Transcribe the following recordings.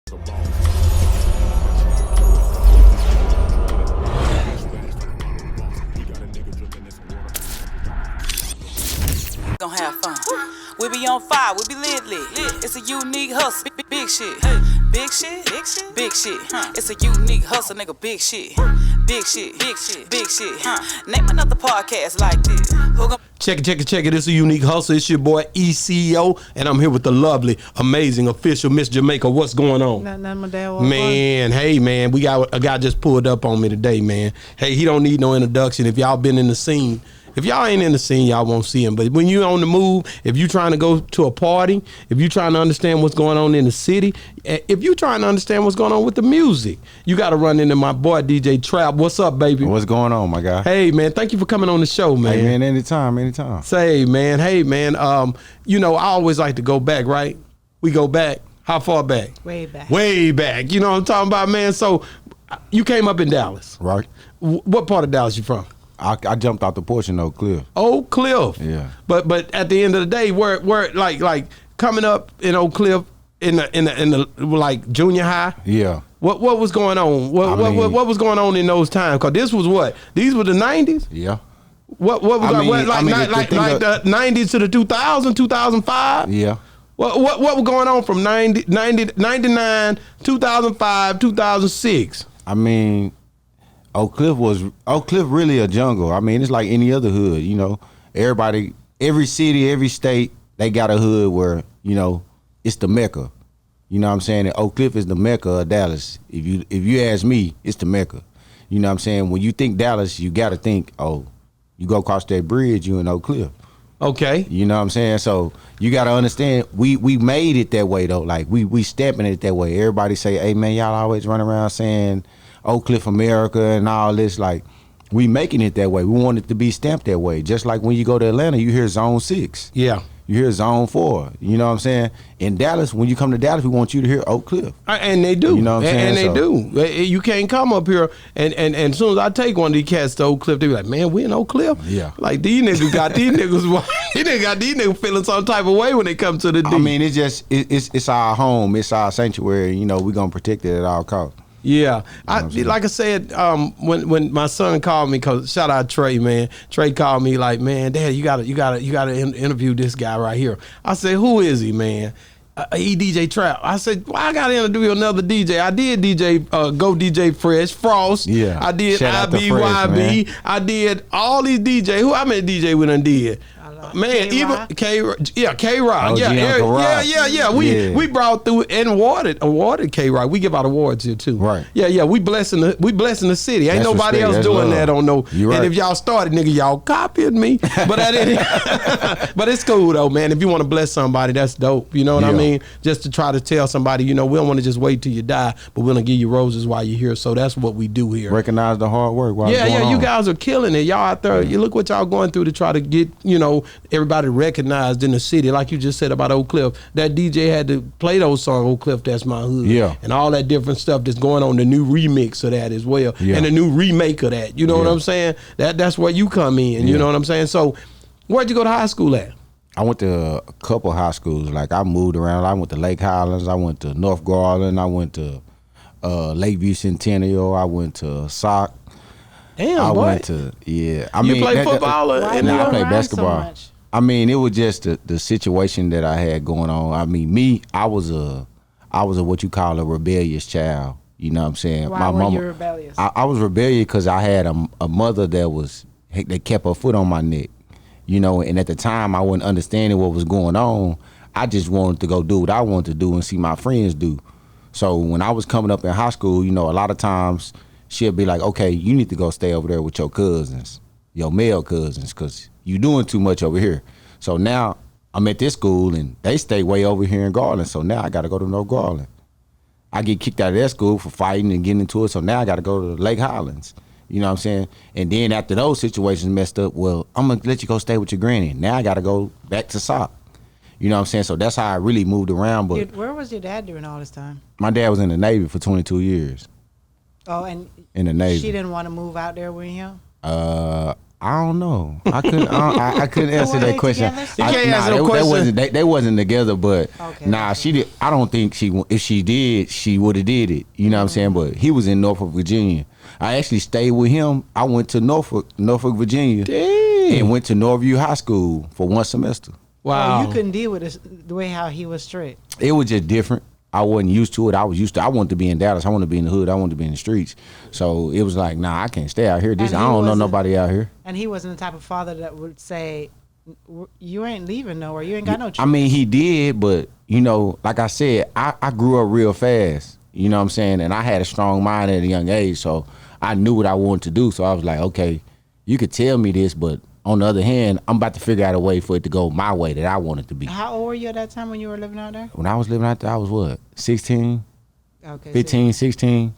Gonna have fun. We be on fire, we be lit. It's a unique hustle, big shit. Big shit, big shit, big shit. It's a unique hustle, nigga, big shit. Big shit, big shit, big shit. Name another podcast like this. Check it. It's a unique hustle. It's your boy ECO, and I'm here with the lovely, amazing, official Miss Jamaica. What's going on? Nothing, my dad. Man, hey man, we got a guy just pulled up on me today, man. Hey, he don't need no introduction. If y'all been in the scene. If y'all ain't in the scene, y'all won't see him. But when you on the move, if you trying to go to a party, if you trying to understand what's going on in the city, if you trying to understand what's going on with the music, you got to run into my boy DJ Trap. What's up, baby? What's going on, my guy? Hey, man, thank you for coming on the show, man. Hey, man, anytime. Say, man, hey, man, you know, I always like to go back, right? We go back. How far back? Way back. Way back. You know what I'm talking about, man? So you came up in Dallas. Right. What part of Dallas you from? I jumped out the porch in Oak Cliff. Oak Cliff. Yeah. But at the end of the day, where like coming up in Oak Cliff in the like junior high. Yeah. What was going on? What was going on in those times? Cause this was what? These were the 90s. Yeah. What was like the 90s to the 2000, 2005? Yeah. What was going on from 99, 2005, 2006? I mean, Oak Cliff really a jungle. I mean, it's like any other hood, you know. Everybody, every city, every state, they got a hood where, you know, it's the Mecca. You know what I'm saying? And Oak Cliff is the Mecca of Dallas. If you ask me, it's the Mecca. You know what I'm saying? When you think Dallas, you got to think, oh, you go across that bridge, you in Oak Cliff. Okay. You know what I'm saying? So you got to understand, we made it that way, though. Like, we stepping it that way. Everybody say, hey, man, y'all always run around saying Oak Cliff America and all this. Like, we making it that way. We want it to be stamped that way. Just like when you go to Atlanta, you hear Zone 6. Yeah. You hear Zone 4. You know what I'm saying? In Dallas, when you come to Dallas, we want you to hear Oak Cliff. And they do. You know what I'm saying? And they do. You can't come up here and as soon as I take one of these cats to Oak Cliff, they be like, man, we in Oak Cliff? Yeah. Like, these niggas got these niggas feeling some type of way when they come to the D. I mean, it's our home. It's our sanctuary. You know, we're going to protect it at all costs. Yeah, like I said, when my son called me, cause shout out Trey, man. Trey called me like, man, Dad, you gotta interview this guy right here. I said, who is he, man? He DJ Trap. I said, well, I gotta interview another DJ. I did Go DJ Fresh, Frost. Yeah, I did IBYB. Fresh, I did all these DJ. Who I many DJ we done did? Man, even K-Rock. Oh, Yeah. We brought through and awarded K-Rock. We give out awards here too. Right. Yeah. We blessing the city. Ain't That's nobody respect. else That's doing love. that on no. You right. And if y'all started, nigga, y'all copied me. But but it's cool though, man. If you want to bless somebody, that's dope. You know what I mean? Just to try to tell somebody, you know, we don't want to just wait till you die, but we're gonna give you roses while you're here. So that's what we do here. Recognize the hard work. You guys are killing it. Y'all out there. You look what y'all going through to try to get, you know, everybody recognized in the city, like you just said about Oak Cliff. That DJ had to play those songs, Oak Cliff, That's My Hood. Yeah. And all that different stuff that's going on, the new remix of that as well. Yeah. And the new remake of that. You know what I'm saying? That's where you come in. You know what I'm saying? So where'd you go to high school at? I went to a couple high schools. Like, I moved around. I went to Lake Highlands. I went to North Garland. I went to Lakeview Centennial. I went to SOC. Damn, I boy. went to, yeah. You play football? I played basketball. I mean, it was just the situation that I had going on. I mean, I was a what you call a rebellious child. You know what I'm saying? Why were you rebellious? I was rebellious because I had a mother that kept her foot on my neck. You know, and at the time I wasn't understanding what was going on. I just wanted to go do what I wanted to do and see my friends do. So when I was coming up in high school, you know, a lot of times she'll be like, okay, you need to go stay over there with your cousins, your male cousins, because you doing too much over here. So now I'm at this school and they stay way over here in Garland. So now I got to go to North Garland. I get kicked out of that school for fighting and getting into it. So now I got to go to Lake Highlands. You know what I'm saying? And then after those situations messed up, well, I'm going to let you go stay with your granny. Now I got to go back to SOC. You know what I'm saying? So that's how I really moved around. But Where was your dad during all this time? My dad was in the Navy for 22 years. Oh, and in the Navy. She didn't want to move out there with him? I don't know. I couldn't answer Were that they question. together? You can't answer no they question. wasn't together, but Okay, nah, that's she did. I don't think if she did, she would have did it. You know what I'm saying? But he was in Norfolk, Virginia. I actually stayed with him. I went to Norfolk, Virginia, Dang. and went to Northview High School for one semester. Wow. Oh, you couldn't deal with this, the way how he was strict. It was just different. I wasn't used to it. I wanted to be in Dallas. I wanted to be in the hood. I wanted to be in the streets. So it was like, nah, I can't stay out here. And I he don't know wasn't- nobody out here. And he wasn't the type of father that would say, "You ain't leaving nowhere. You ain't got no choice." I mean, he did, but you know, like I said, I grew up real fast. You know what I'm saying? And I had a strong mind at a young age, so I knew what I wanted to do. So I was like, okay, you could tell me this, but on the other hand, I'm about to figure out a way for it to go my way that I want it to be. How old were you at that time when you were living out there? When I was living out there, I was what, 16, Okay, 15, 16?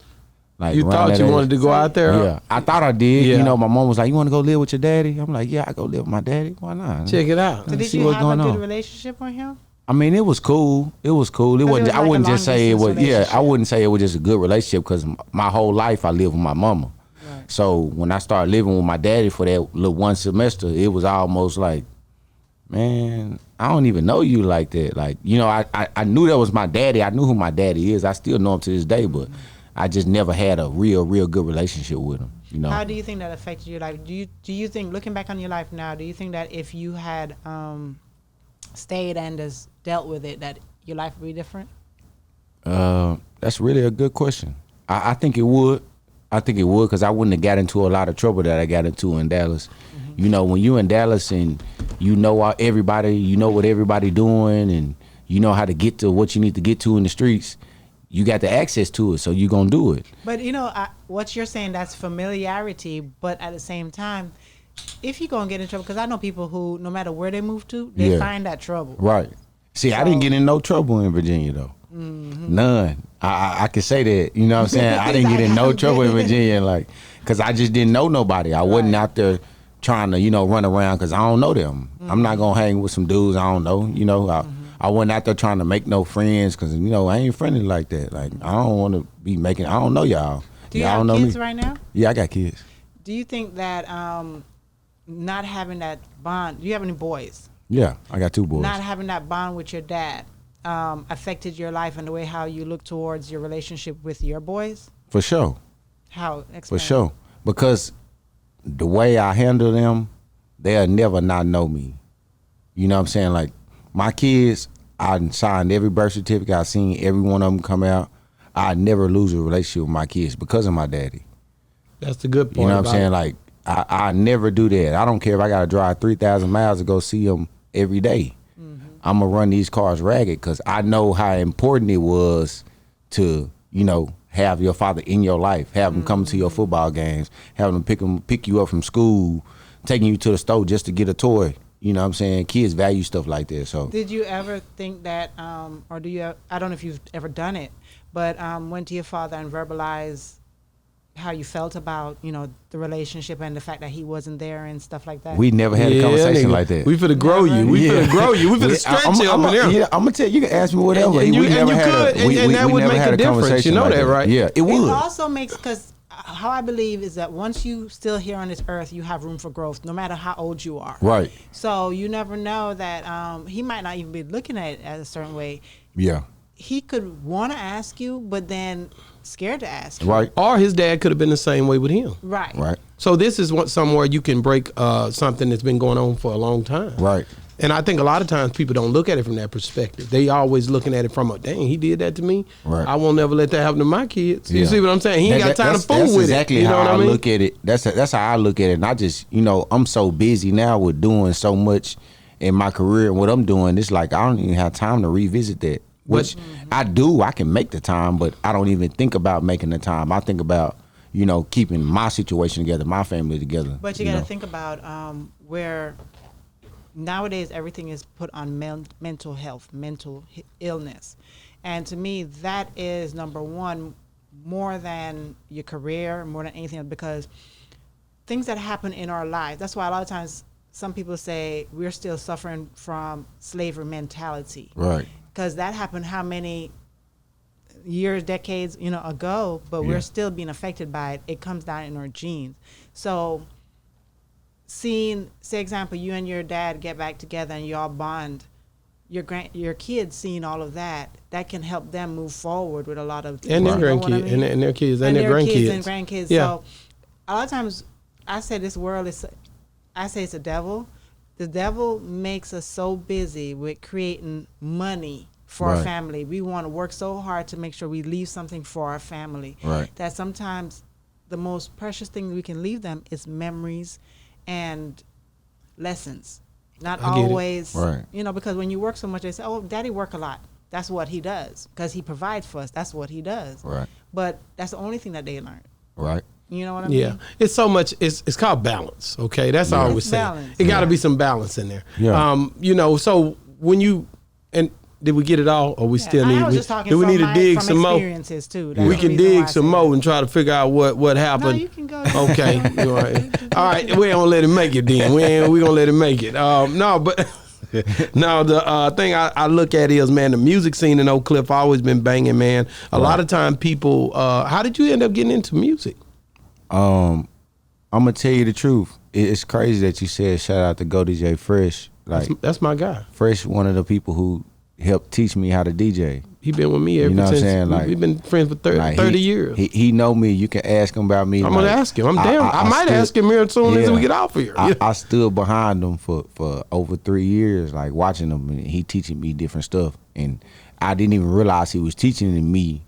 Like You around thought that you age. wanted to go out there? Yeah, I thought I did. Yeah. You know, my mom was like, "You want to go live with your daddy?" I'm like, "Yeah, I go live with my daddy. Why not?" Check it out. So did see you what's have a going good on. relationship with him? I mean, it was cool. It was cool. It it wasn't. was I like a wouldn't just say it was. long-distance Yeah, I relationship. wouldn't say it was just a good relationship because my whole life I lived with my mama. Right. So when I started living with my daddy for that little one semester, it was almost like, man, I don't even know you like that. Like, you know, I knew that was my daddy. I knew who my daddy is. I still know him to this day, but I just never had a real good relationship with him. You know. How do you think that affected your life? Do you think, looking back on your life now, do you think that if you had stayed and just dealt with it, that your life would be different? That's really a good question. I think it would. I think it would because I wouldn't have got into a lot of trouble that I got into in Dallas. Mm-hmm. You know, when you in Dallas and you know everybody, you know what everybody doing, and you know how to get to what you need to get to in the streets, you got the access to it, so you gonna do it. But you know, what you're saying, that's familiarity. But at the same time, if you're gonna get in trouble, because I know people who, no matter where they move to, they Yeah. find that trouble. Right. See, I didn't get in no trouble in Virginia though. Mm-hmm. None. I can say that. You know what I'm saying? I didn't get in no trouble in Virginia, like, cause I just didn't know nobody. I wasn't out there trying to, you know, run around because I don't know them. I'm not gonna hang with some dudes I don't know. You know, I wasn't out there trying to make no friends because, you know, I ain't friendly like that. Like, I don't want to be making. I don't know y'all. Do you Y'all have don't know kids me. right now? Yeah, I got kids. Do you think that not having that bond? Do you have any boys? Yeah, I got 2 boys. Not having that bond with your dad affected your life and the way how you look towards your relationship with your boys? For sure. How? For Explain. sure. Because the way I handle them, they'll never not know me. You know what I'm saying? Like, my kids, I signed every birth certificate. I seen every one of them come out. I never lose a relationship with my kids because of my daddy. That's the good part. You know what I'm about saying? it. Like, I never do that. I don't care if I got to drive 3,000 miles to go see them every day. I'm going to run these cars ragged because I know how important it was to, you know, have your father in your life, have him come to your football games, have him pick you up from school, taking you to the store just to get a toy. You know what I'm saying? Kids value stuff like that. So Did you ever think that, or do you? I don't know if you've ever done it, but went to your father and verbalize how you felt about, you know, the relationship and the fact that he wasn't there and stuff like that? we never had a conversation nigga. like that. We finna grow you. We Yeah. finna grow you. We finna stretch you up in there. Yeah, I'm gonna tell you. You can ask me whatever. And you- we and never you had could, a, we, and we, that we would never make had a difference. conversation You know like that, right? Yeah, it It would. also makes, because how I believe is that once you still here on this earth, you have room for growth, no matter how old you are. Right. So you never know that he might not even be looking at it as a certain way. Yeah. He could want to ask you, but then scared to ask you. Right. Or his dad could have been the same way with him. Right. Right. So this is somewhere you can break something that's been going on for a long time. Right. And I think a lot of times people don't look at it from that perspective. They always looking at it from dang, he did that to me. Right. I won't never let that happen to my kids. You Yeah. see what I'm saying? He ain't got time to fool that's with exactly it. You know how what I mean? look at it. That's how I look at it. And I just, you know, I'm so busy now with doing so much in my career and what I'm doing. It's like I don't even have time to revisit that. Which I do. I can make the time, but I don't even think about making the time. I think about, you know, keeping my situation together, my family together. But you got to know. think about where nowadays everything is put on mental health, illness. And to me, that is number one, more than your career, more than anything else, because things that happen in our lives, that's why a lot of times some people say we're still suffering from slavery mentality. Right. Because that happened how many years, decades, you know, ago, but Yeah. we're still being affected by it. It comes down in our genes. So seeing, say example, you and your dad get back together and y'all bond, your kids seeing all of that can help them move forward with a lot of and their you know what I grandkids mean? and their kids and their kids grandkids and grandkids. Yeah. So a lot of times I say this world is, I say it's a devil. The devil makes us so busy with creating money for our family. We want to work so hard to make sure we leave something for our family. Right. That sometimes the most precious thing we can leave them is memories and lessons. Not I get it. always, Right. you know, because when you work so much, they say, oh, daddy work a lot. That's what he does. Because he provides for us. That's what he does. Right. But that's the only thing that they learn. Right. You know what I mean? Yeah, it's so much. It's called balance. Okay, that's all I always It's say. balance. It got to be some balance in there. Yeah. You know, so when you and did we get it all, or we still need? I was just talking do we from need to dig from some more? experiences too. That's We the can reason why I dig some said more that. and try to figure out what happened. No, you can go. Okay, you all right. All right, we don't let him make it then. We gonna let him make it. No, but no, the thing I look at is, man, the music scene in Oak Cliff always been banging, man. A lot of time people. How did you end up getting into music? I'm gonna tell you the truth. It's crazy that you said shout out to Go DJ Fresh. Like That's my guy. Fresh, one of the people who helped teach me how to DJ. He been with me ever You know what I'm since. saying? Like- We've been friends for 30, Like 30 years. He know me. You can ask him about me. I'm gonna ask him. I might ask him here as soon as we get off here. I stood behind him for over 3 years, like watching him, and he teaching me different stuff. And I didn't even realize he was teaching me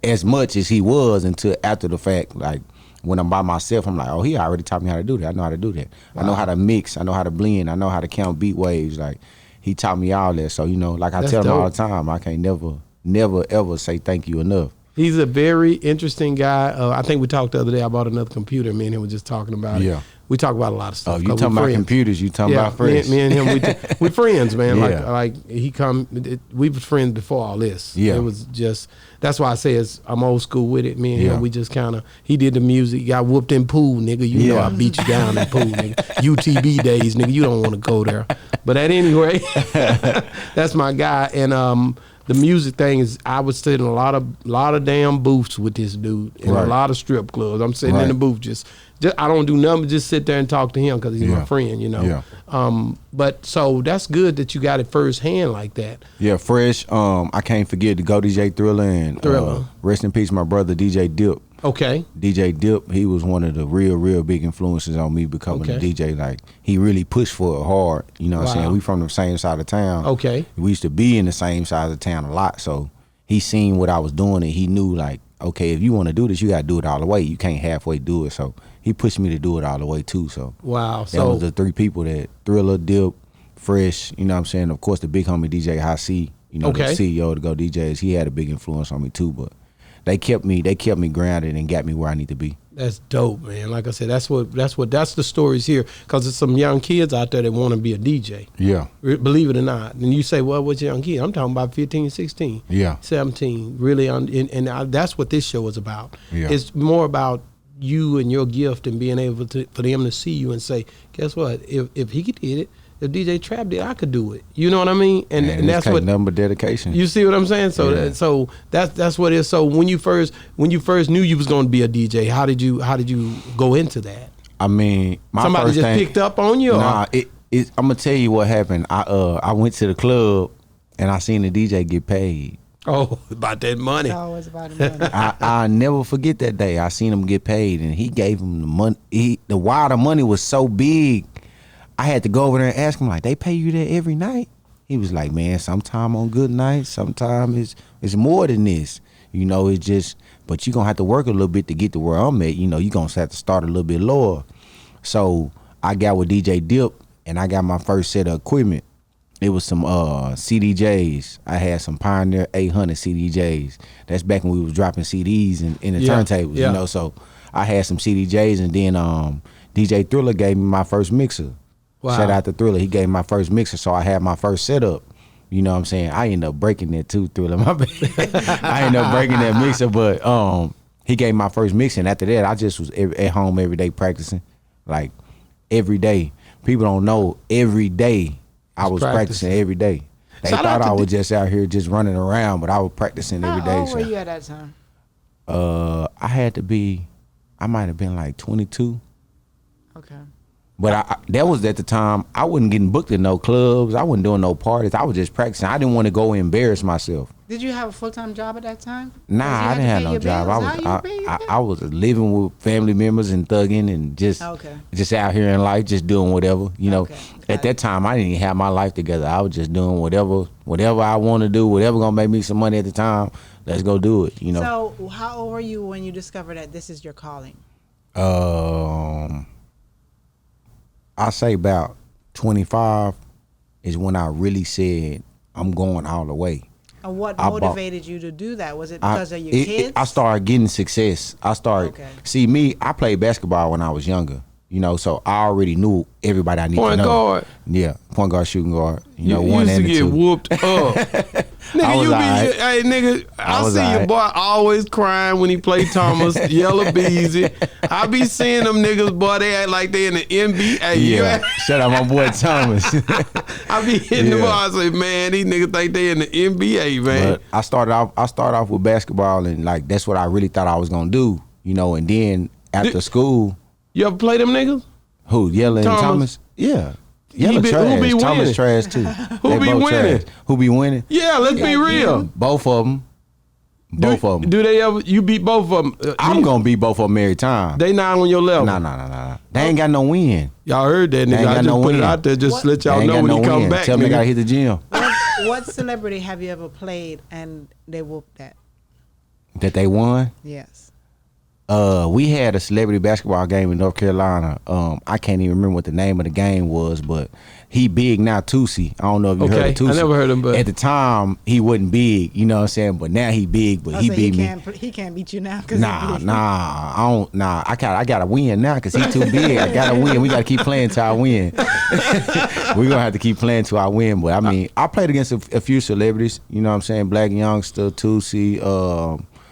as much as he was until after the fact. Like when I'm by myself, I'm like, oh, he already taught me how to do that. I know how to do that. Wow. I know how to mix. I know how to blend. I know how to count beat waves. Like he taught me all that. So, you know, like I That's tell him all dope. the time, I can't never ever say thank you enough. He's a very interesting guy. I think we talked the other day. I bought another computer. Me and him were just talking about it. Yeah. We talk about a lot of stuff. Oh, you 'cause talking we're about friends. computers? You talking Yeah, about Fresh? me and him, we friends, man. Yeah. Like he come. We were friends before all this. Yeah. It was just. That's why I say I'm old school with it. Me and Yeah. him, we just kind of. He did the music. Got whooped in pool, nigga. You know Yeah. I beat you down in pool, nigga. UTB days, nigga. You don't want to go there. But at any rate, that's my guy. And the music thing is, I was sitting in a lot of damn booths with this dude in a Right. lot of strip clubs. I'm sitting in the Right. booth just I don't do nothing but just sit there and talk to him because he's my Yeah. friend, you know. Yeah. But so that's good that you got it firsthand like that. Yeah, Fresh. I can't forget to go DJ Thriller and Thriller. rest in peace, my brother DJ Dip. Okay. DJ Dip, he was one of the real big influences on me becoming a Okay. DJ. Like he really pushed for it hard. You know what I'm Wow. saying? We from the same side of town. Okay. We used to be in the same side of town a lot. So he seen what I was doing and he knew like, okay, if you want to do this, you gotta do it all the way. You can't halfway do it. So he pushed me to do it all the way too. So Wow. that So was the three people that Thriller, Dip, Fresh, you know what I'm saying? Of course the big homie DJ High C, you know, Okay. the CEO of the Go DJs, he had a big influence on me too, but they kept me grounded and got me where I need to be. that's dope, man. Like I said, that's the stories here because there's some young kids out there that want to be a DJ. Yeah. Believe it or not. And you say, well, what's young kid? I'm talking about 15, 16, Yeah. 17. Really, that's what this show is about. Yeah. It's more about you and your gift and being able to for them to see you and say, guess what? If he did it, if DJ Trap did, I could do it. You know what I mean? And that's what nothing but dedication. you see what I'm saying. So Yeah. that's what it is. So when you first knew you was going to be a DJ, how did you go into that? I mean, my Somebody first just thing, picked up on you? Or? Nah, I'm gonna tell you what happened. I went to the club and I seen the DJ get paid. Oh, about that money. It's always about the money. I never forget that day. I seen him get paid, and he gave him the money. While the money was so big, I had to go over there and ask him, like, they pay you that every night? He was like, man, sometime on good nights, sometime it's more than this. You know, it's just, but you gonna have to work a little bit to get to where I'm at. You know, you gonna have to start a little bit lower. So I got with DJ Dip, and I got my first set of equipment. It was some CDJs. I had some Pioneer 800 CDJs. That's back when we was dropping CDs in the turntables, yeah. you know. So I had some CDJs, and then DJ Thriller gave me my first mixer. Wow. Shout out to Thriller. He gave me my first mixer, so I had my first setup. You know what I'm saying? I ended up breaking that too, Thriller. My bad. I ended up breaking that mixer, but he gave me my first mixer, and after that, I just was at home every day practicing. Like, every day. People don't know, every day I was practicing every day. They thought I was just out here just running around, but I was practicing every day. How old were you at that time? I might have been like 22. Okay. But that was at the time I wasn't getting booked in no clubs. I wasn't doing no parties. I was just practicing. I didn't want to go embarrass myself. Did you have a full-time job at that time? Nah, I didn't have no job. I was living with family members and thugging and just out here in life, just doing whatever. You know, at that time I didn't even have my life together. I was just doing whatever I want to do, whatever gonna make me some money at the time. Let's go do it. You know. So how old were you when you discovered that this is your calling? I say about 25 is when I really said I'm going all the way. And what motivated you to do that? Was it because of your kids? I started getting success. See me, I played basketball when I was younger. You know, so I already knew everybody I needed to know. Point guard. Yeah, point guard, shooting guard. You know, you one used and to get two. whooped up. Nigga, hey nigga, I see your boy always crying when he play Thomas, Yellow Beezy. I be seeing them niggas, boy, they act like they in the NBA. Yeah, shout out my boy Thomas. I be hitting the ball. I say, man, these niggas think they in the NBA, man. But I started off with basketball, and like that's what I really thought I was gonna do. You know, and then after school. You ever play them niggas? Who, Yella and Thomas? Yeah. Yella trash. Who be winning? Thomas trash too. Who be winning? Trash. Who be winning? Yeah, let's be real. Both of them. Both of them. Do they ever? You beat both of them? I'm gonna beat both of them every time. They not on your level. Nah. They ain't got no win. Y'all heard that, nigga. I just put it out there just to let y'all know when he come back. Tell me I gotta hit the gym. What celebrity have you ever played and they whooped that? That they won? Yes. We had a celebrity basketball game in North Carolina. I can't even remember what the name of the game was, but he big now, Tusi. I don't know if you heard of Tusi. I never heard him, but at the time he wasn't big, you know what I'm saying? But now he big, but he beat me. He can't beat you now because I gotta win now because he too big. I gotta win. We gotta keep playing till I win. We're gonna have to keep playing till I win. But I mean, I played against a few celebrities, you know what I'm saying? Black Youngster, Tusi,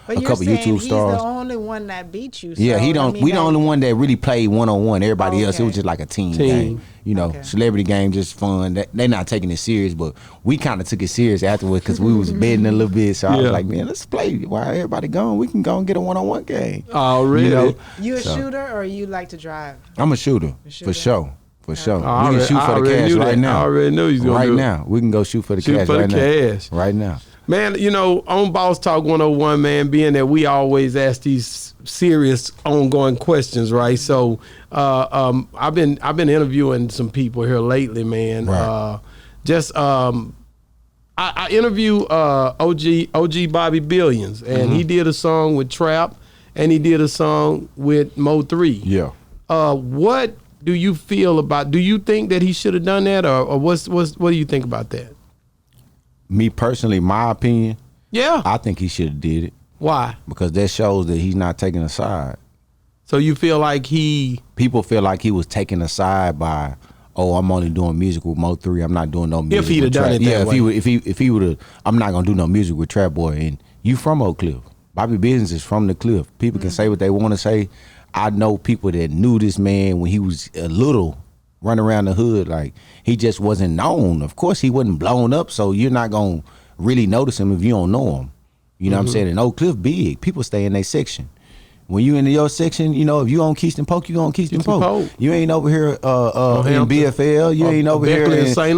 but a couple YouTube stars. He's the only one that beat you. So, yeah, we the only one that really played one-on-one. Everybody else, it was just like a team game. You know, celebrity game, just fun. They not taking it serious, but we kind of took it serious afterwards because we was betting a little bit. So I was like, man, let's play. While everybody gone, we can go and get a one-on-one game. Oh, really? You know? You a shooter or you like to drive? I'm a shooter. For sure. For sure. We can shoot for the cash right now. I already knew you was going to do it. Right now. We can go shoot for the cash right now. Right now. Man, you know, on Boss Talk 101, man, being that we always ask these serious, ongoing questions, right? So, I've been interviewing some people here lately, man. Right. I interviewed OG Bobby Billions, and he did a song with Trap, and he did a song with Mo3. Yeah. What do you feel about? Do you think that he should have done that, or what do you think about that? Me personally, my opinion. Yeah. I think he should have did it. Why? Because that shows that he's not taking a side. So you feel like people feel like he was taken aside by, oh, I'm only doing music with Mo3. I'm not doing no music. If he'd have done it that way. If he would have, I'm not gonna do no music with Trap Boy. And you from Oak Cliff. Bobby Business is from the Cliff. People can say what they want to say. I know people that knew this man when he was a little, running around the hood. Like, he just wasn't known. Of course, he wasn't blown up, so you're not gonna really notice him if you don't know him. You know what I'm saying? And Oak Cliff big. People stay in their section. When you in your section, you know, if you on Keystone Polk, you on Keystone Polk. You ain't over here in BFL. You ain't over here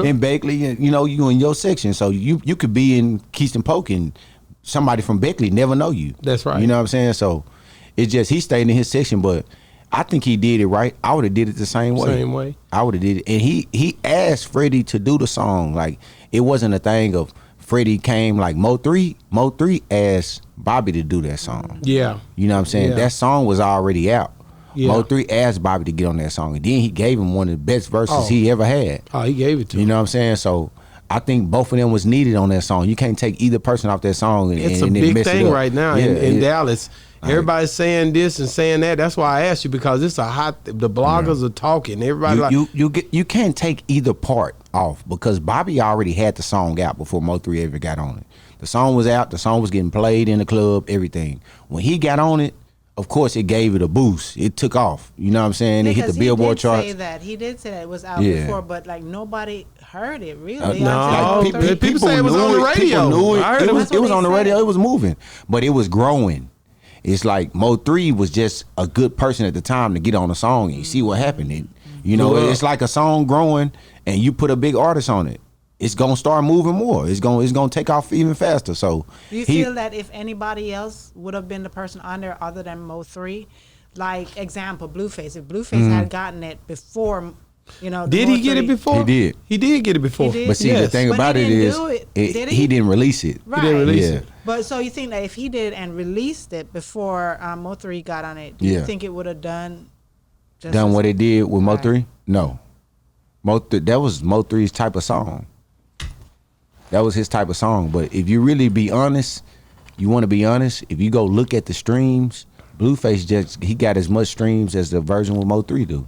in Beckley. You know, you in your section. So you could be in Keystone Polk and somebody from Beckley never know you. That's right. You know what I'm saying? So it's just he stayed in his section, but I think he did it right. I would have did it the same way. Same way. I would have did it. And he asked Freddie to do the song. Like, it wasn't a thing of Freddie came like Mo3 asked Bobby to do that song. Yeah. You know what I'm saying? Yeah. That song was already out. Yeah. Mo3 asked Bobby to get on that song. And then he gave him one of the best verses he ever had. Oh, he gave it to him. You know what I'm saying? So I think both of them was needed on that song. You can't take either person off that song. It's and a big thing right now in Dallas. Right. Everybody's saying this and saying that. That's why I asked you, because it's a hot. The bloggers are talking. Everybody you can't take either part off, because Bobby already had the song out before Mo3 ever got on it. The song was out. The song was getting played in the club. Everything. When he got on it, of course, it gave it a boost. It took off. You know what I'm saying? It hit the Billboard charts. He did say that it was out before, but like nobody heard it really. No, people say it was on the radio. Knew it. I heard it was on the radio. It was moving, but it was growing. It's like Mo3 was just a good person at the time to get on the song, and you see what happened. You know, Blew up. it's like a song growing, and you put a big artist on it. It's gonna start moving more. It's gonna take off even faster. So Do you feel that if anybody else would have been the person on there other than Mo3, like example, Blueface, if Blueface had gotten it before, you know, Did he get it before? He did. He did get it before. He did? But see, the Yes. thing But about he it didn't is, do it. Did he he? didn't release it. Right. He didn't release Yeah. it. But so you think that if he did and released it before Mo3 got on it, do you Yeah. think it would have done just Done as- what it did with Right. Mo3? No. That was Mo3's type of song. That was his type of song. But if you really be honest, you want to be honest, if you go look at the streams, Blueface he got as much streams as the version with Mo3 do.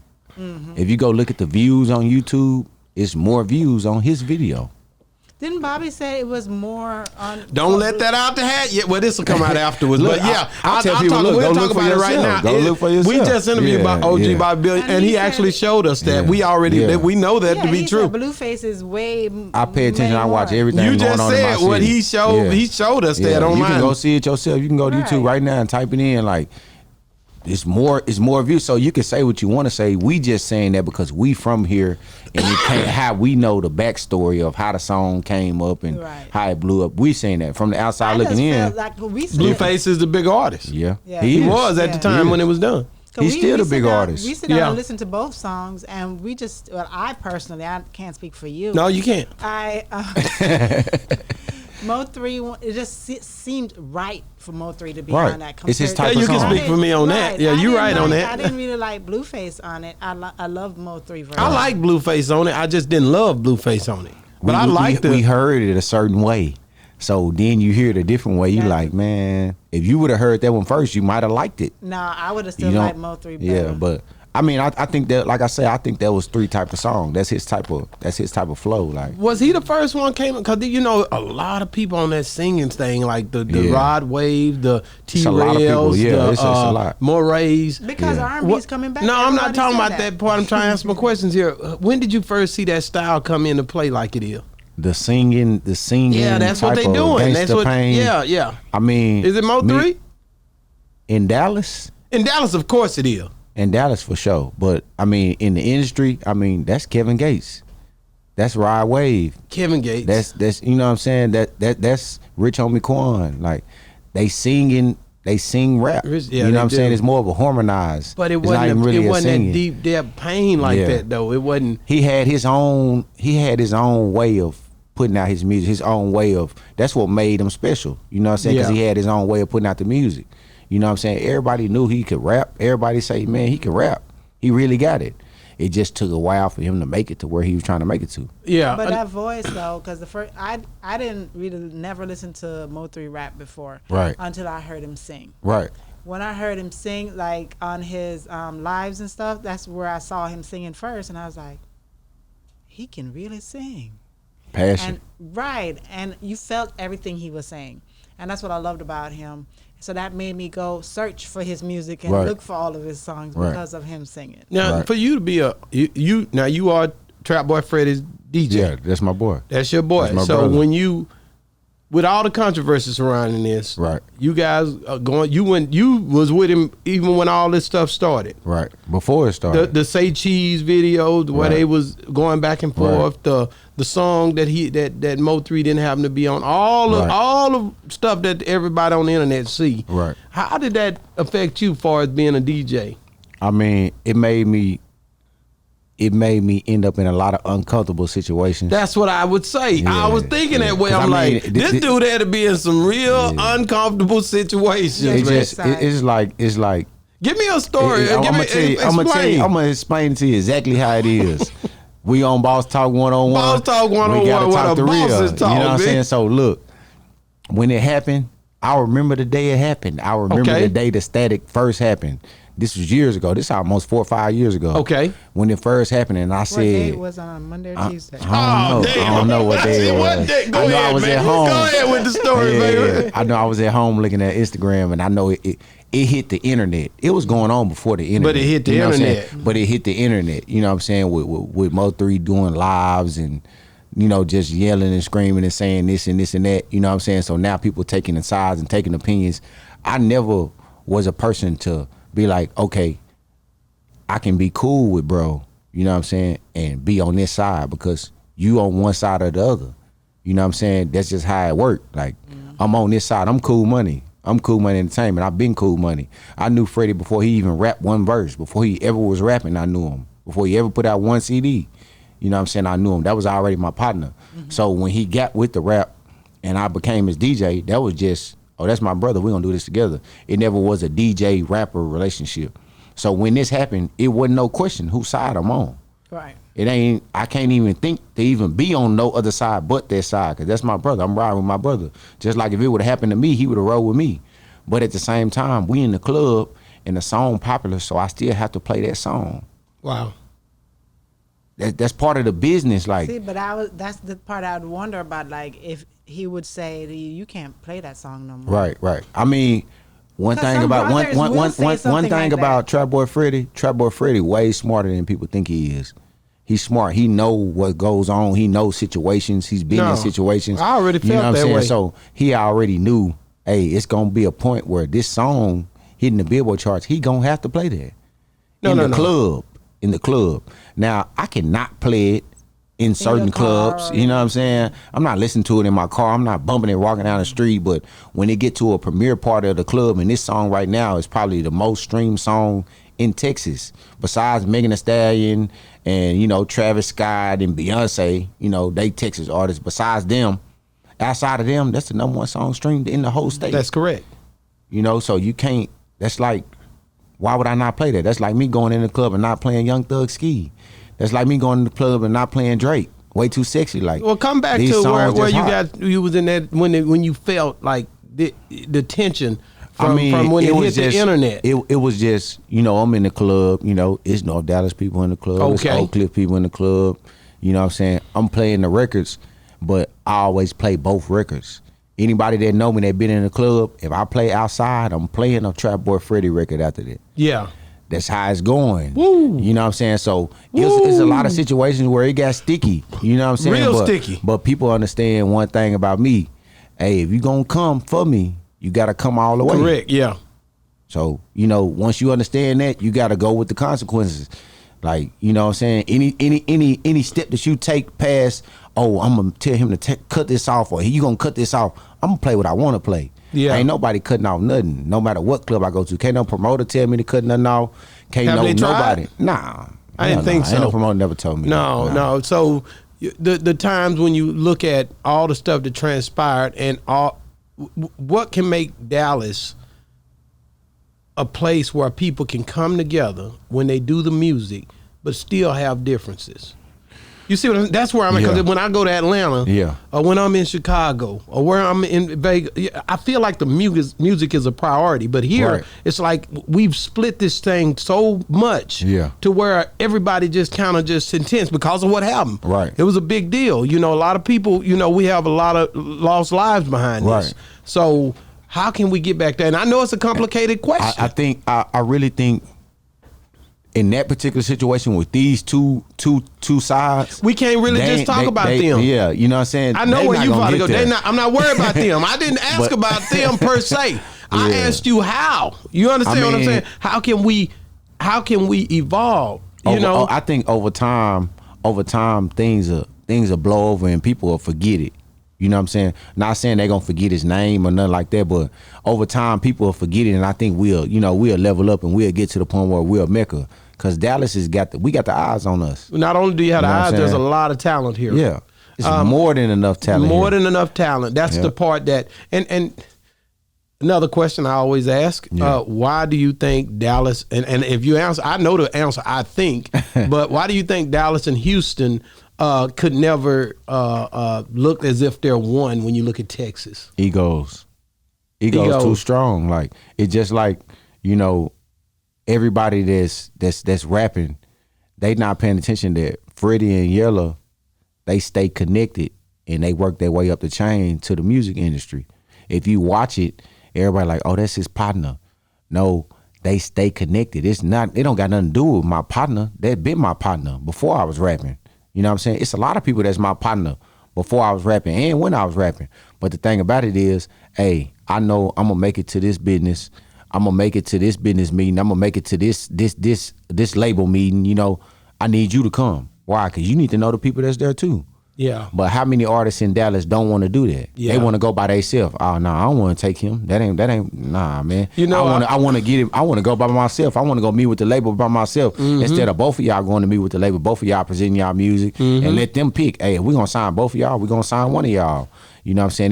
If you go look at the views on YouTube, it's more views on his video. Didn't Bobby say it was more on? Don't let that out the hat yet. Well, this will come out afterwards. Look, but yeah, I'll tell people, we'll go talk look for about it right yourself. now. Go look for We yourself. just interviewed Yeah, OG yeah. Bobby Billy, And and he he said- actually showed us that Yeah. we already Yeah. that we know that to be he true. said Blueface is way. I pay attention. way I watch more. everything You going just on in my said what city. he showed. Yeah. He showed us that You online. can go see it yourself. You can go to YouTube Right. right now and type it in. Like, it's more views. So you can say what you want to say. We just saying that because we from here, and it can't, how we know the backstory of how the song came up and Right. how it blew up. We saying that from the outside I looking just in. felt like we said- Blueface is the big artist. Yeah, Yeah. He is. was at the Yeah. time He when is. it was done. 'Cause He's still we the big sit down- artist. We sit down Yeah. and listen to both songs, and we just. Well, I personally, I can't speak for you. No, you can't. Mo3, it just seemed right for Mo3 to be Right. on that. It's his compared type to- of You can song. speak for me on that. Yeah, I you're didn't right on like- that. I didn't really like Blueface on it. I love Mo3 version. I like Blueface on it. I just didn't love Blueface on it. But I like we the. heard it a certain way. So then you hear it a different way. You Yeah. like, man, if you would have heard that one first, you might have liked it. No, I would have still You liked don't- Mo3 better. Yeah, but I mean, I think that, like I said, I think that was 3 type of song. That's his type of flow. Like, Was he the first one came? Because you know a lot of people on that singing thing, like the Yeah. Rod Wave, the T It's a lot of people. Rails, Yeah, the it's a lot. Morays. because Yeah. R&B is coming back. No, I'm not Everybody talking said about that part. I'm trying to ask my questions here. When did you first see that style come into play like it is? the singing. Yeah, that's what type they of doing. That's Gangsta what. Pain. Yeah. I mean, Is it Mo3? in Dallas? In Dallas, of course it is. In Dallas for sure. But I mean, in the industry, I mean, that's Kevin Gates. That's Rod Wave. Kevin Gates. That's you know what I'm saying. That's Rich Homie Quan. Like they sing rap. Rich- you yeah, know they what I'm saying? do. It's more of a harmonized. But it It's not wasn't. even really It a wasn't that singing. deep depth pain like Yeah. that though. It wasn't. He had his own way of putting out his music, his own way of, that's what made him special. You know what I'm saying? Because Yeah. he had his own way of putting out the music. You know what I'm saying? Everybody knew he could rap. Everybody say, man, he could rap. He really got it. It just took a while for him to make it to where he was trying to make it to. Yeah. But that voice though, because the first I didn't really never listen to Mo3 rap before, Right. Until I heard him sing. Right. When I heard him sing, like on his lives and stuff, that's where I saw him singing first, and I was like, he can really sing. Passion. And right, and you felt everything he was saying, and that's what I loved about him. So that made me go search for his music and Right. look for all of his songs Right. because of him singing. Now, Right. for you to be you are Trap Boy Freddy's DJ. Yeah, that's my boy. That's your boy. That's my So brother. when you, with all the controversy surrounding this, Right. You guys are going. You was with him even when all this stuff started. Right. Before it The started. Say Cheese videos where Right. they was going back and forth. The song that that Mo3 didn't happen to be on. All of stuff that everybody on the internet see. Right. How did that affect you, far as being a DJ? I mean, it made me end up in a lot of uncomfortable situations. That's what I would say. I Yeah, was thinking yeah. that way. 'Cause I'm I mean, like, this dude had to be in some real uncomfortable situations. Yeah, man. it's like Give me a story. I'm Give me, gonna tell you. explain. I'm gonna explain it to you exactly how it is. We on Boss Talk 101. Boss Talk 101, We gotta what talk a the boss real. is talk, You know what I'm man. saying? So look, when it happened, I remember the day it happened. I remember Okay. the day the static first happened. This was years ago. This almost 4 or 5 years ago. Okay. When it first happened, and I What day said, was on Monday or Tuesday? I don't know. I don't know what day it was. Go I know ahead, I was man. at home. Go ahead with the story, Yeah, baby. yeah. I know I was at home looking at Instagram, and I know it hit the internet. It was going on before the internet. But it hit the You know what I'm internet. saying? But it hit the internet. You know what I'm saying? With Mo3 doing lives and, you know, just yelling and screaming and saying this and this and that. You know what I'm saying? So now people taking the sides and taking opinions. I never was a person to be like, okay, I can be cool with bro. you know what I'm saying, and be on this side because you on one side or the other. You know what I'm saying? That's just how it worked. Like, I'm on this side. I'm Cool Money. I'm Cool Money Entertainment. I've been Cool Money. I knew Freddie before he even rapped one verse. Before he ever was rapping, I knew him. Before he ever put out one CD, you know what I'm saying, I knew him. That was already my partner. So when he got with the rap and I became his DJ, that was just, oh, that's my brother. We're going to do this together. It never was a DJ-rapper relationship. So when this happened, it wasn't no question whose side I'm on. Right. I can't even think to even be on no other side but that side, because that's my brother. I'm riding with my brother. Just like if it would have happened to me, he would have rolled with me. But at the same time, we in the club and the song popular, so I still have to play that song. Wow. That's part of the business. Like, See, but that's the part I would wonder about, like, if he would say to you, you can't play that song no more. right. I mean, one 'Cause thing some about brothers will say one something thing like about that. Trap Boy Freddy way smarter than people think he is. He's smart. He know what goes on. He knows situations. He's been in situations. I already You know felt what I'm that saying? way. So he already knew, hey, it's gonna be a point where this song hitting the Billboard charts, he gonna have to play that. In the club. Now, I cannot play it in certain your car, clubs. You know what I'm saying? I'm not listening to it in my car. I'm not bumping it walking down the street. But when it get to a premiere part of the club, and this song right now is probably the most streamed song in Texas, besides Megan Thee Stallion and, you know, Travis Scott and Beyonce, you know, they Texas artists. Besides them, outside of them, that's the #1 song streamed in the whole state. That's correct. You know, so you can't, that's like, why would I not play that? That's like me going in the club and not playing Young Thug Ski. That's like me going in the club and not playing Drake. Way Too Sexy. Like, Well, come back these to where songs just you hot. you was in that when you felt like the tension from when it hit was just the internet. It was just, you know, I'm in the club, you know, it's North Dallas people in the club, it's Okay. Oak Cliff people in the club, you know what I'm saying? I'm playing the records, but I always play both records. Anybody that know me that been in the club, if I play outside, I'm playing a Trap Boy Freddy record after that. Yeah. That's how it's going. Woo. You know what I'm saying? So it's a lot of situations where it got sticky. You know what I'm saying? Real sticky. But people understand one thing about me. Hey, if you gonna come for me, you gotta come all the way. Correct. Yeah. So, you know, once you understand that, you gotta go with the consequences. Like, you know what I'm saying? Any step that you take past, oh, I'm gonna tell him to cut this off, or you gonna cut this off, I'm gonna play what I wanna play. Yeah. Ain't nobody cutting off nothing, no matter what club I go to. Can't no promoter tell me to cut nothing off. Can't Have no they tried? nobody. Nah. I didn't think so. Ain't no promoter never told me. No, that. no. So the times when you look at all the stuff that transpired and all, what can make Dallas a place where people can come together when they do the music, but still have differences? You see that's where I'm at. Because Yeah. when I go to Atlanta, Yeah. or when I'm in Chicago, or where I'm in Vegas, I feel like the music is a priority. But here, Right. it's like we've split this thing so much, Yeah. to where everybody just kind of just intense because of what happened. Right. It was a big deal. You know, a lot of people, you know, we have a lot of lost lives behind this. Right. So how can we get back there? And I know it's a complicated question. I really think in that particular situation with these two sides, we can't really they just ain't- talk they- about they- them. Yeah, you know what I'm saying? I know They where not you gonna probably get go. there. I'm not worried about them. I didn't ask But- about them per se. I Yeah. asked you how. You understand what I'm mean- saying? How can we evolve? You know, I think over time things will blow over and people will forget it. You know what I'm saying? Not saying they're gonna forget his name or nothing like that, but over time people will forget it, and I think we'll level up and we'll get to the point where we'll make her. Cause Dallas we got the eyes on us. not only do you have the You know what eyes, I'm there's a saying? lot of talent here. Yeah. It's more than enough talent. More here. than enough talent. That's Yeah. the part that and another question I always ask, Yeah. why do you think Dallas and if you answer, I know the answer, I think, but why do you think Dallas and Houston could never look as if they're one when you look at Texas? Egos Egos. too strong. Like, it's just like, you know, everybody that's rapping, they not paying attention that Freddie and Yella, they stay connected and they work their way up the chain to the music industry. If you watch it, everybody like, oh, that's his partner. No, they stay connected. It don't got nothing to do with my partner. They've been my partner before I was rapping. You know what I'm saying? It's a lot of people that's my partner before I was rapping and when I was rapping. But the thing about it is, hey, I know I'm gonna make it to this business. I'm gonna make it to this business meeting. I'm gonna make it to this label meeting. You know, I need you to come. Why? Because you need to know the people that's there too. Yeah. But how many artists in Dallas don't want to do that? Yeah. They want to go by themselves. Oh no, I don't want to take him. That ain't nah, man. You know, I want to get him. I want to go by myself. I want to go meet with the label by myself instead of both of y'all going to meet with the label. Both of y'all presenting y'all music and let them pick. Hey, if we gonna sign both of y'all, we gonna sign one of y'all. You know what I'm saying?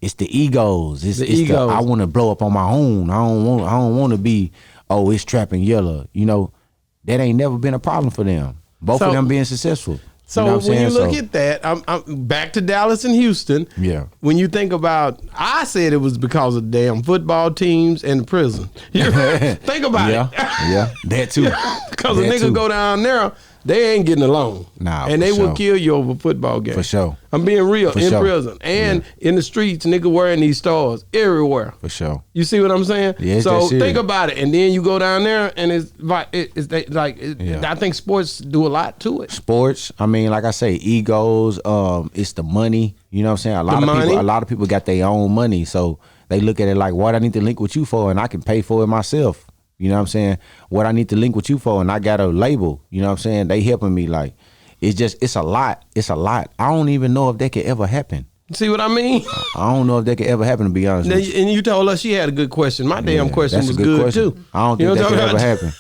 It's the egos. It's the egos. I want to blow up on my own. I don't want to be. Oh, it's Trap and Yella. You know, that ain't never been a problem for them. Both of them being successful. So you know what when you look so, at that, I'm back to Dallas and Houston. Yeah. When you think about, I said it was because of the damn football teams and the prison. Think about it. Yeah, that too. Because a nigga go down there, they ain't getting along. Nah, and they for will sure. kill you over football games. For sure. I'm being real. For in sure. prison and in the streets, nigga wearing these stars everywhere. For sure. You see what I'm saying? Yeah, it's so that serious. think about it, and then you go down there, and I think sports do a lot to it. Sports, I mean, like I say, egos, it's the money. You know what I'm saying? A lot of people got their own money, so they look at it like, what I need to link with you for, and I can pay for it myself. You know what I'm saying? What I need to link with you for, and I got a label. You know what I'm saying? They helping me. Like, it's a lot. It's a lot. I don't even know if that could ever happen. See what I mean? I don't know if that could ever happen, to be honest with you. And you told us she had a good question. My damn question that's was a good question. too. I don't think that could ever happen.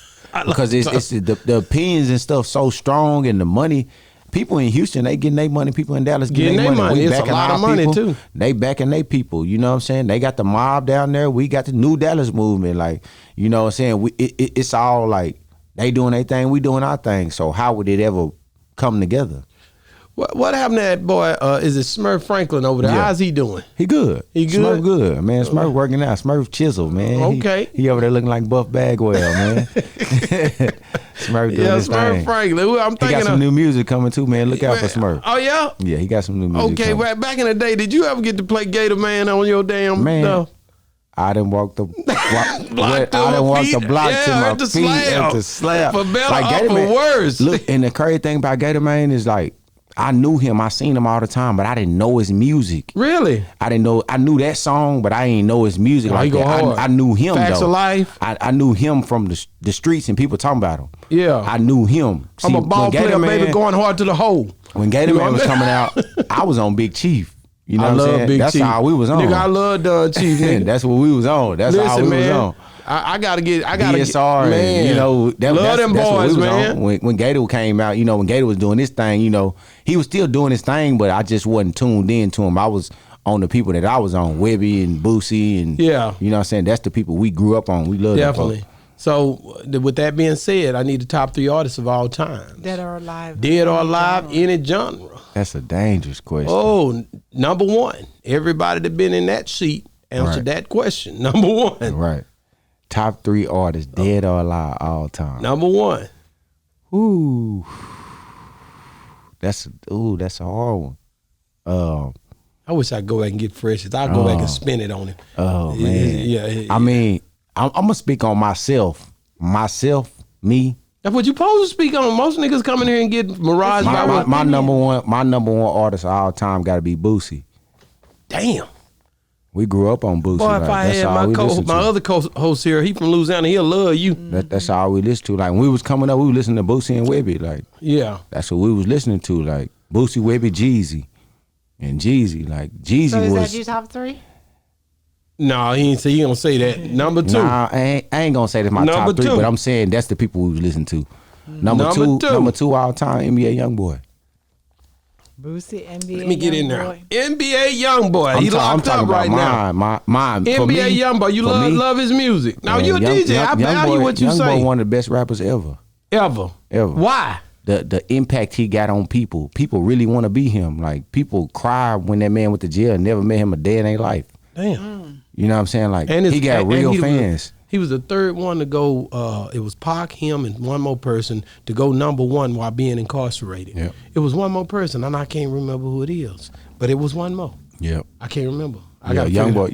Because it's the opinions and stuff so strong, and the money. People in Houston, they getting their money. People in Dallas getting their money. We It's a backing lot our of money people. too. They backing their people. You know what I'm saying? They got the mob down there. We got the New Dallas movement. Like, you know what I'm saying? It's all like they doing their thing, we doing our thing. So how would it ever come together? What happened to that boy? Is it Smurf Franklin over there? Yeah. How's he doing? He good. He good? Smurf good, man. Smurf working out. Smurf chisel, man. Okay. He over there looking like Buff Bagwell, man. Smurf doing his Smurf thing. Franklin. I'm He thinking got some new music coming too, man. Look out for Smurf. Oh yeah. Yeah, he got some new music. Okay, coming. well, back in the day, did you ever get to play Gator Man on your damn Man, stuff? I done walked the Block to I done my walked feet. the block Yeah, to my at the feet slab. at the slab. For better or Gator for Man- worse. Look, and the crazy thing about Gator Man is like I knew him, I seen him all the time, but I didn't know his music. Really? I knew that song, but I ain't know his music Oh, like he go that. hard. I knew him Facts though. of Life. I knew him from the streets and people talking about him. Yeah. I knew him. I'm a when ball Gator player, Man- baby, going hard to the hole. When Gator You know Man was what I'm coming out, I was on Big Chief. You know I what I'm love saying? Big That's Chief. how we was on. Nigga, I love Chief. Nigga. That's what we was on. That's how Listen, we man. was on. I gotta get. DSR, man. and, you know, love that's them what boys, we was man. on. When Gator came out, you know, when Gator was doing his thing, you know, he was still doing his thing, but I just wasn't tuned in to him. I was on the people that I was on, Webby and Boosie, and Yeah. you know what I'm saying? That's the people we grew up on. We love them Definitely. folks. So, with that being said, I need the top 3 artists of all time. Dead or alive. Dead or alive, any genre. That's a dangerous question. Oh, number 1. Everybody that been in that seat answered that question. Number 1. Right. Top 3 artists, dead or alive, all time. Number 1. Ooh. That's a hard one. I wish I'd go back and get Fresh. I'll go back and spin it on him. Oh man. Yeah. I mean, I'm gonna speak on myself. Me. That's what you supposed to speak on. Most niggas come in here and get miraged by what My number one artist of all time got to be Boosie. Damn. We grew up on Boosie. Boy, if I had my other co-host here, he from Louisiana, he'll love you. That's all we listened to. Like when we was coming up, we was listening to Boosie and Webby. Like Yeah. that's what we was listening to. Like Boosie, Webby, Jeezy, and Jeezy. Like Jeezy So is was. that your top 3? No, he don't say that. Number 2. Nah, I ain't gonna say that's my Number top 3, 2. but I'm saying that's the people we was listening to. Number two all time, NBA YoungBoy. Boosie, NBA. Let me get in there. Youngboy. NBA YoungBoy. He locked up right now. Mine. For me, NBA YoungBoy. You for me, love his music. Now man, you a DJ. I value what you YoungBoy say. one of the best rappers ever. Ever. Why? The impact he got on people. People really want to be him. Like people cry when that man went to jail and never met him a day in their life. Damn. You know what I'm saying? Like And he got real fans. He was the third one to go. It was Pac, him, and one more person to go number 1 while being incarcerated. Yep. It was one more person, and I can't remember who it is. But it was one more. Yep. I can't remember.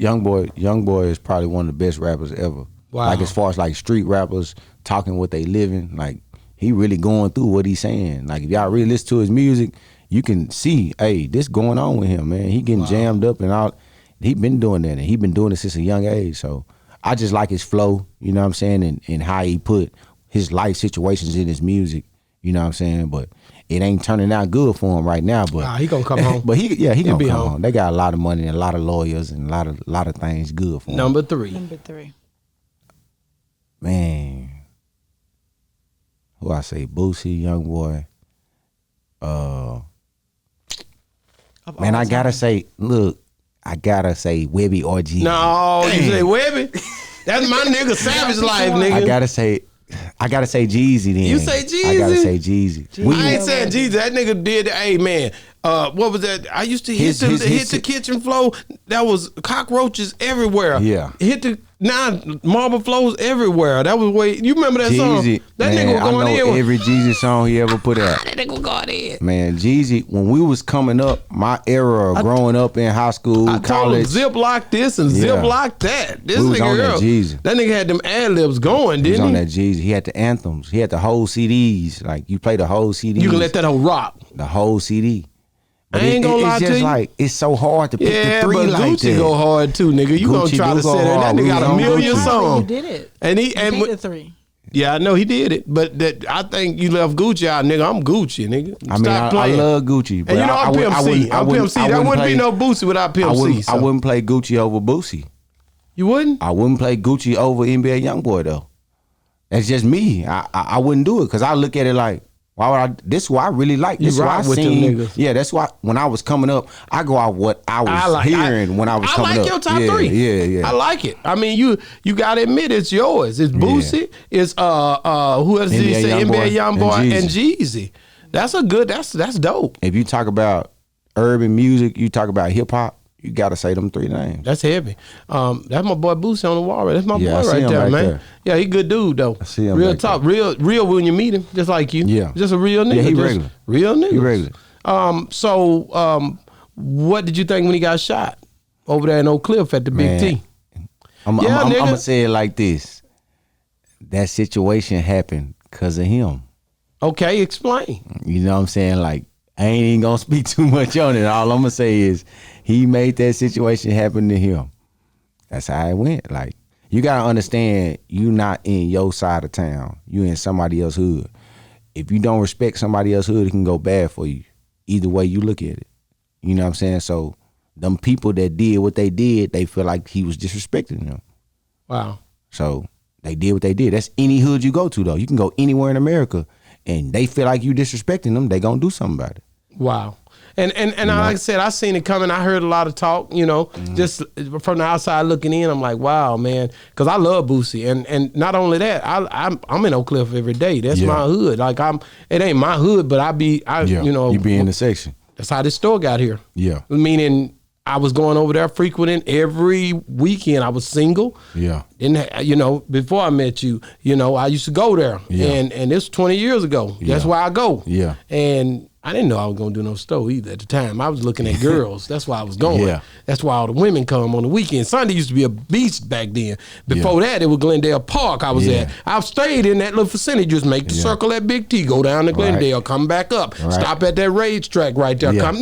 YoungBoy is probably one of the best rappers ever. Wow. Like as far as like street rappers talking what they living, like he really going through what he's saying. Like if y'all really listen to his music, you can see, hey, this going on with him, man. He getting jammed up and all. He been doing that, and he been doing it since a young age. So I just like his flow, you know what I'm saying, and how he put his life situations in his music, You know what I'm saying? But it ain't turning out good for him right now. But Nah, he gonna come home. But he gonna be come home. home. They got a lot of money and a lot of lawyers and a lot of things good for him. Number 3. Number 3. Man, who I say? Boosie, Young Boy. Of Man, all I gotta time. say, look, I gotta say Webby or Jeezy. No, you say Webby? That's my nigga Savage Life, nigga. I gotta say Jeezy then. You say Jeezy? I gotta say Jeezy. Jeezy. I ain't saying Jesus. That nigga did. Hey man, what was that? I used to hit the kitchen floor. That was cockroaches everywhere. Yeah. Hit the marble floors everywhere. That was way. You remember that song? Jeezy, That man, nigga was going I know in. every Jeezy song he ever put out. That nigga was going in. Man, Jeezy, when we was coming up, my era of growing up in high school, I told him college. zip lock this and zip lock that. This We was nigga, on that Jeezy. that nigga had them ad libs going, He was didn't on he? that Jeezy. He had the anthems. He had the whole CDs. Like you play the whole CD. You can let that whole rock. the whole CD. But I ain't gonna lie it's to just you. like it's so hard to pick Yeah, the 3 but like Gucci that. go hard too, nigga. You gonna Gucci try do to go say that? That hard. nigga We got was a on million Gucci. songs. You did it. And he You and did the 3. yeah, I know he did it, but that I think you left Gucci out, nigga. I'm Gucci, nigga. I mean, Stop I playing. love Gucci, but And you know I I'm wouldn't- Pimp I C. wouldn't- I I'm wouldn't- Pimp C. I That wouldn't wouldn't be play- no Boosie without Pimp I C. wouldn't, So. I wouldn't play Gucci over Boosie. You wouldn't? I wouldn't play Gucci over NBA YoungBoy though. That's just me. I wouldn't do it because I look at it like, why would I? This is what I really like. You This is what I rock with them seen. niggas. Yeah, that's why when I was coming up, I go out what I was hearing when I was coming I like up. your top yeah, 3. Yeah. I like it. I mean, you gotta admit it's yours. It's Boosie. It's who else did you NBA say? Youngboy NBA YoungBoy and and Jeezy. That's a good. That's dope. If you talk about urban music, you talk about hip hop, you gotta say them 3 names. That's heavy. That's my boy Boosie on the wall. That's my Yeah, I boy see right him there, right man. there. Yeah, he good dude though. I see him real right talk, real when you meet him, just like you. Yeah. just a real nigga. Yeah, he just regular. Real nigga. He regular. So, what did you think when he got shot over there in Oak Cliff at the Man. Big T? I'm nigga. gonna say it like this. That situation happened because of him. Okay, explain. You know what I'm saying? Like, I ain't even gonna speak too much on it. All I'm gonna say is he made that situation happen to him. That's how it went. Like, you gotta understand, you not in your side of town. You in somebody else's hood. If you don't respect somebody else's hood, it can go bad for you. Either way you look at it. You know what I'm saying? So them people that did what they did, they feel like he was disrespecting them. Wow. So they did what they did. That's any hood you go to though. You can go anywhere in America and they feel like you disrespecting them, they gonna do something about it. Wow. And like I said, I seen it coming. I heard a lot of talk, just from the outside looking in. I'm like, wow, man, because I love Boosie, and not only that, I'm in Oak Cliff every day. That's Yeah. my hood. Like it ain't my hood, but you be in the section. That's how this store got here. Yeah. Meaning I was going over there frequenting every weekend. I was single. Yeah. Before I met you, I used to go there. Yeah. And this was 20 years ago. That's Yeah. why I go. Yeah. And I didn't know I was gonna do no store either at the time. I was looking at girls. That's why I was going. Yeah. That's why all the women come on the weekend. Sunday used to be a beach back then. Before that, it was Glendale Park I was Yeah. at. I stayed in that little vicinity. Just make the circle at Big T, go down to Glendale, come back up, Right. stop at that racetrack right there. Yeah. Come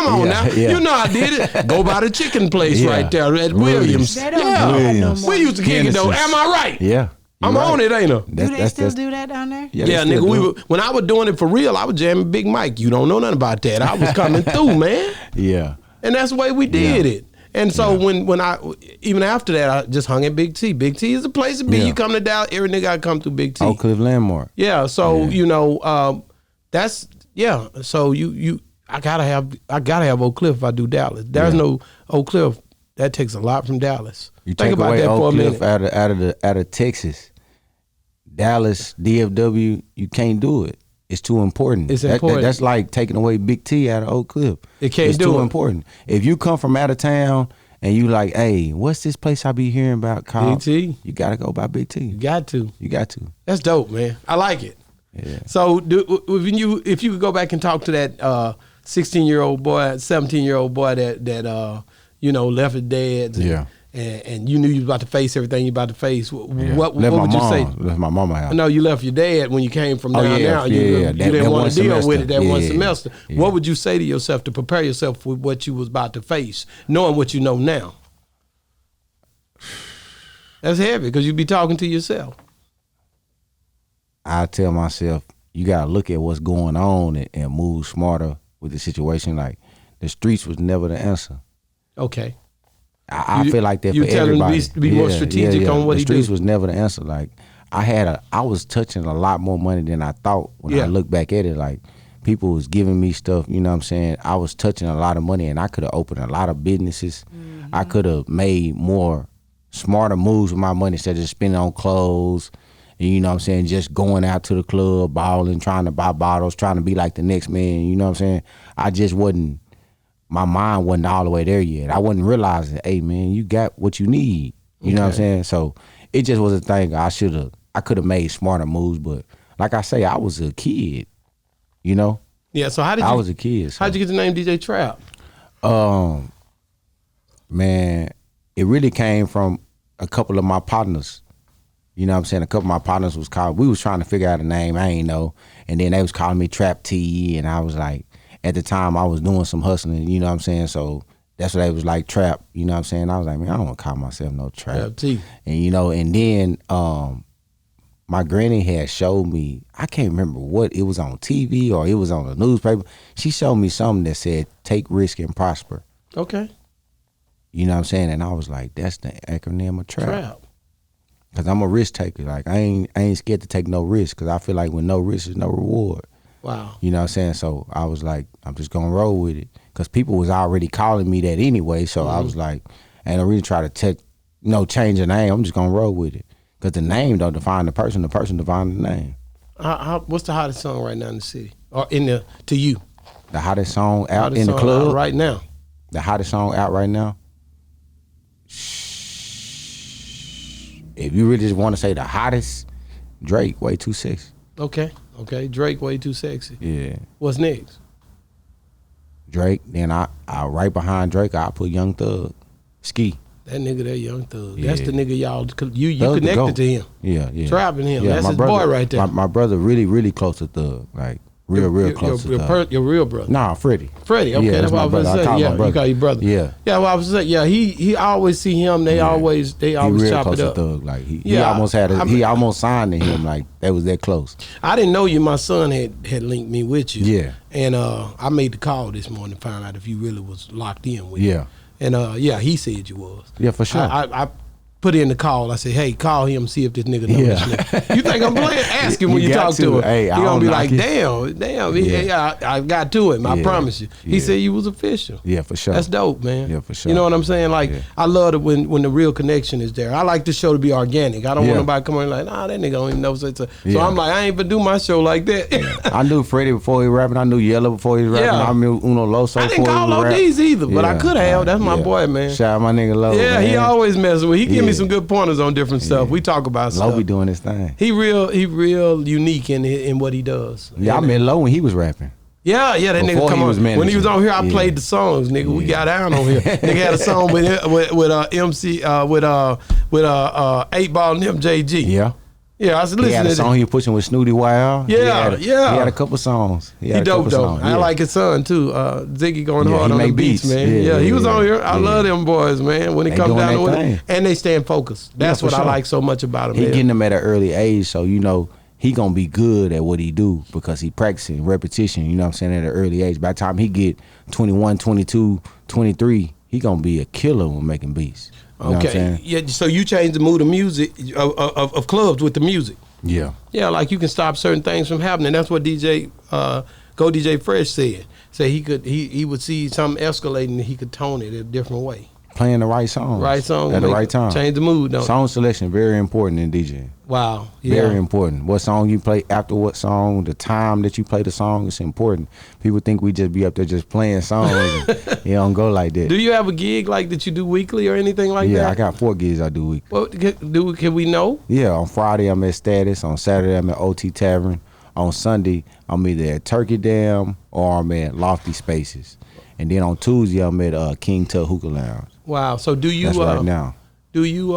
on Yeah. now. Yeah. You know I did it. Go by the chicken place Yeah. right there at Williams. They don't do Yeah. that no Williams. more. We used to kick it though. Genesis. Am I right? Yeah. I'm You're on right. it, ain't I? Do they still do that down there? they Yeah, still nigga, do it. when I was doing it for real, I was jamming Big Mike. You don't know nothing about that. I was coming through, man. Yeah. And that's the way we did it. And so when I, even after that, I just hung at Big T. Big T is the place to be. Yeah. You come to Dallas, every nigga I come through Big T. Oak Cliff Landmark. Yeah, so that's So I gotta have Oak Cliff if I do Dallas. There's no Oak Cliff. That takes a lot from Dallas. You Think take about away that for Oak a Cliff minute. out of Texas, Dallas, DFW, you can't do it. It's too important. It's important. That's like taking away Big T out of Oak Cliff. It can't it's do too it. important. If you come from out of town and you like, hey, what's this place I be hearing about called? Big T. You gotta go by Big T. You got to. You got to. That's dope, man. I like it. Yeah. So if you could go back and talk to that 16-year-old boy, 17-year-old boy that left his dad's and you knew you was about to face everything you about to face, what would you say? Left my mama house. No, you left your dad when you came from Oh, down yeah, there. yeah, You yeah. didn't That want one to deal semester. with it that one Yeah, semester. yeah. What would you say to yourself to prepare yourself for what you was about to face, knowing what you know now? That's heavy because you be talking to yourself. I tell myself, you gotta look at what's going on and move smarter with the situation. Like the streets was never the answer. Okay. I feel like that you for tell him everybody. to be more strategic on what the he streets do. was never the answer. Like I was touching a lot more money than I thought when I look back at it. Like people was giving me stuff, you know what I'm saying? I was touching a lot of money and I could have opened a lot of businesses. I could have made more smarter moves with my money instead of just spending on clothes. And you know what I'm saying? Just going out to the club, balling, trying to buy bottles, trying to be like the next man. You know what I'm saying? I just wasn't, my mind wasn't all the way there yet. I wasn't realizing, hey man, you got what you need. You know what I'm saying? So it just was a thing I could have made smarter moves, but like I say, I was a kid, you know? Yeah, so I was a kid. So. How'd you get the name DJ Trap? Man, it really came from a couple of my partners. You know what I'm saying? A couple of my partners we was trying to figure out a name, I ain't know. And then they was calling me Trap T, and I was like, at the time I was doing some hustling, you know what I'm saying? So that's what they was like, Trap, you know what I'm saying? I was like, man, I don't want to call myself no Trap T. And you know, and then my granny had showed me, I can't remember what, it was on TV or it was on the newspaper. She showed me something that said, take risk and prosper. Okay. You know what I'm saying? And I was like, that's the acronym of Trap. Trap. Cause I'm a risk taker. Like I ain't scared to take no risk. Cause I feel like with no risk is no reward. Wow. You know what I'm saying? So I was like, I'm just gonna roll with it. Cause people was already calling me that anyway. So I was like, ain't no reason to try to change the name. I'm just gonna roll with it. Cause the name don't define the person defines the name. What's the hottest song right now in the city? Or to you? The hottest song out in the club right now. The hottest song out right now. If you really just want to say the hottest, Drake, Way Too Sexy. Okay. Drake, Way Too Sexy. Yeah. What's next? Drake. Then I right behind Drake, I put Young Thug, Ski. That nigga, that Young Thug. Yeah. That's the nigga you Thug connected to him. Yeah. Trapping him. Yeah, That's my his brother, boy right there. My brother really close to Thug. Like real close to Thug. Your real brother. Nah, Freddie. Okay, Yeah, that's what I was brother. saying. Yeah, my brother. you call your brother. Yeah. Yeah, well, I was saying, yeah, he I always see him, they always He real chop close it up. to Thug. Like he Yeah, almost he almost signed to him. Like they was that close. I didn't know you. My son had linked me with you. Yeah. And I made the call this morning to find out if you really was locked in with Yeah. him. And he said you was. Yeah, for sure. I put in the call. I said, hey, call him, see if this nigga knows this nigga. You think I'm playing? Ask him when you talk to him. Hey, He gonna be like, damn. I got to him. I promise you. He said you was official. Yeah, for sure. That's dope, man. Yeah, for sure. You know what I'm saying? Like, I love it when the real connection is there. I like the show to be organic. I don't want nobody coming in like, nah, that nigga don't even know. So I'm like, I ain't even do my show like that. I knew Freddie before he was rapping. I knew Yellow before he was rapping. I knew Uno Loso I before didn't he call was no rapping. D's either, but I could have. That's my boy, man. Shout out my nigga Low. Yeah, man. he always messing with. He give me Yeah. some good pointers on different stuff. We talk about Low stuff. be doing his thing. He real unique in what he does. Yeah, I met Low when he was rapping. Yeah, that nigga Before come he on. was When he was on here, I managing. played the songs, nigga. We got down on here. Nigga had a song with MC with 8 Ball and MJG. Yeah. Yeah, I was He listening had to a song he was pushing with Snooty Wild. Yeah. He had a couple songs. He dope though. I like his son too. Ziggy going hard he on the make beats, beats. man. Yeah, He was yeah, on here. I yeah. love them boys, man. When it They comes doing down their to it, thing. and they staying focused. That's for what I sure. like so much about him. He man. getting them at an early age, so you know he gonna be good at what he do because he practicing repetition. You know what I'm saying, at an early age. By the time he get 21, 22, 23, he gonna be a killer when making beats. You know what I'm Okay, saying? yeah. So you change the mood of music of clubs with the music. Yeah. Yeah, like you can stop certain things from happening. That's what Go DJ Fresh said. Say he would see something escalating and he could tone it a different way. Playing the right songs. Right song at the right time. Change the mood, don't it? Song selection very important in DJing. Wow. Yeah. Very important. What song you play after what song, the time that you play the song is important. People think we just be up there just playing songs. And it don't go like that. Do you have a gig like that you do weekly or anything like that? Yeah, I got 4 gigs I do week. Well, can we know? Yeah, on Friday I'm at Status. On Saturday I'm at OT Tavern. On Sunday I'm either at Turkey Dam or I'm at Lofty Spaces. And then on Tuesday I'm at King Tut Hookah Lounge. Wow. So do you? That's right now. Do you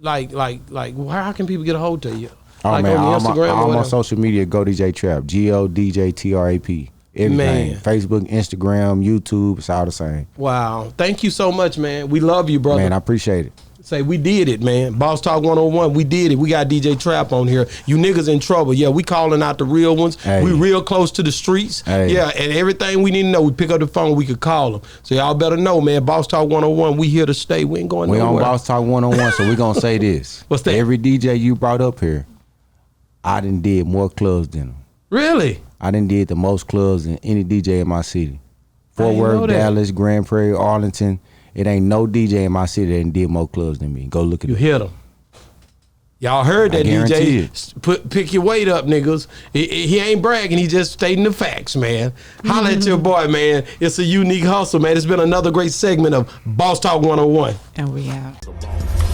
like how can people get a hold of you? Oh like man, on all Instagram or my whatever? social media go DJ Trap. GODJTRAP. Everything. Man. Facebook, Instagram, YouTube, it's all the same. Wow. Thank you so much, man. We love you, brother. Man, I appreciate it. Say, we did it, man. Boss Talk 101, we did it. We got DJ Trap on here. You niggas in trouble. Yeah, we calling out the real ones. Hey. We real close to the streets. Hey. Yeah, and everything we need to know, we pick up the phone, we could call them. So y'all better know, man, Boss Talk 101, we here to stay. We ain't going We nowhere. on Boss Talk 101, so we gonna say this. What's that? Every DJ you brought up here, I done did more clubs than them. Really? I done did the most clubs than any DJ in my city. Fort didn't know Worth, that. Dallas, Grand Prairie, Arlington. It ain't no DJ in my city that done did more clubs than me. Go look at You it. hit them. Y'all heard I that guarantee DJ. Pick your weight up, niggas. He ain't bragging. He just stating the facts, man. Holla at your boy, man. It's a unique hustle, man. It's been another great segment of Boss Talk 101. And we out.